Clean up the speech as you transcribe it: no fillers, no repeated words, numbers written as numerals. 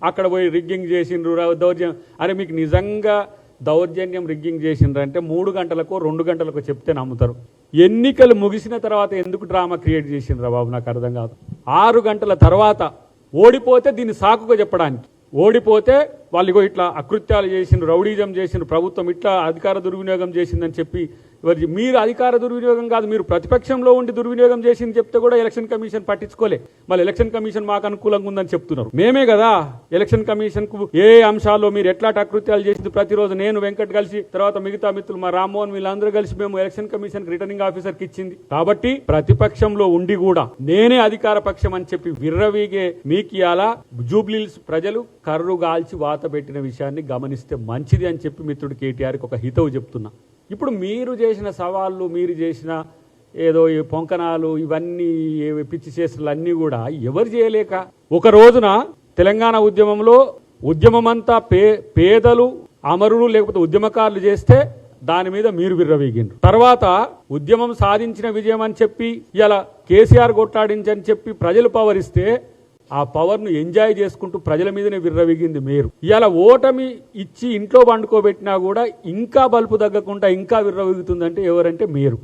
అక్కడ పోయి రిగ్గింగ్ చేసిండ్రు, దౌర్జన్యం. అరే మీకు నిజంగా దౌర్జన్యం రిగ్గింగ్ చేసిండ్రంటే 3 గంటలకో 2 గంటలకో చెప్తే నమ్ముతారు. ఎన్నికలు ముగిసిన తర్వాత ఎందుకు డ్రామా క్రియేట్ చేసిండ్రా బాబు, నాకు అర్థం కాదు. 6 గంటల తర్వాత ఓడిపోతే దీన్ని సాకుగా చెప్పడానికి, ఓడిపోతే వాళ్ళు ఇట్లా అకృత్యాలు చేసిండ్రు, రౌడీజం చేసిండ్రు, ప్రభుత్వం ఇట్లా అధికార దుర్వినియోగం చేసిందని చెప్పి, మీరు అధికార దుర్వినియోగం కాదు, మీరు ప్రతిపక్షంలో ఉండి దుర్వినియోగం చేసింది చెప్తే కూడా ఎలక్షన్ కమిషన్ పట్టించుకోలే. మళ్ళీ ఎలక్షన్ కమిషన్ మాకు అనుకూలంగా ఉందని చెప్తున్నారు. మేమే కదా ఎలక్షన్ కమిషన్ కు ఏ అంశాల్లో మీరు ఎట్లాంటి అకృత్యాలు చేసింది ప్రతిరోజు నేను వెంకట్ కలిసి, తర్వాత మిగతా మిత్రులు మా రామ్మోహన్ వీళ్ళందరూ కలిసి మేము ఎలక్షన్ కమిషన్ రిటర్నింగ్ ఆఫీసర్కి ఇచ్చింది. కాబట్టి ప్రతిపక్షంలో ఉండి కూడా నేనే అధికార పక్షం అని చెప్పి విర్రవీగే మీకు ఇలా జూబ్లీహిల్స్ ప్రజలు కర్రు గాల్చి వాత పెట్టిన విషయాన్ని గమనిస్తే మంచిది అని చెప్పి మిత్రుడు కేటీఆర్కి ఒక హితవు చెప్తున్నా. ఇప్పుడు మీరు చేసిన సవాళ్ళు, మీరు చేసిన ఏదో ఈ పొంకనాలు, ఇవన్నీ పిచ్చి చేష్టలు అన్నీ కూడా ఎవరు చేయలేక, ఒక రోజున తెలంగాణ ఉద్యమంలో ఉద్యమమంతా పేదలు, అమరులు లేకపోతే ఉద్యమకారులు చేస్తే దాని మీద మీరు విర్రవీగిండ్రు. తర్వాత ఉద్యమం సాధించిన విజయం అని చెప్పి ఇలా కేసీఆర్ కొట్లాడించని చెప్పి ప్రజలు పవర్ ఇస్తే ఆ పవర్ను ఎంజాయ్ చేసుకుంటూ ప్రజల మీదనే విర్రవిగింది మీరు. ఇలా ఓటమి ఇచ్చి ఇంట్లో పండుకోబెట్టినా కూడా ఇంకా బలుపు తగ్గకుండా ఇంకా విర్రవిగుతుందంటే ఎవరంటే మీరు.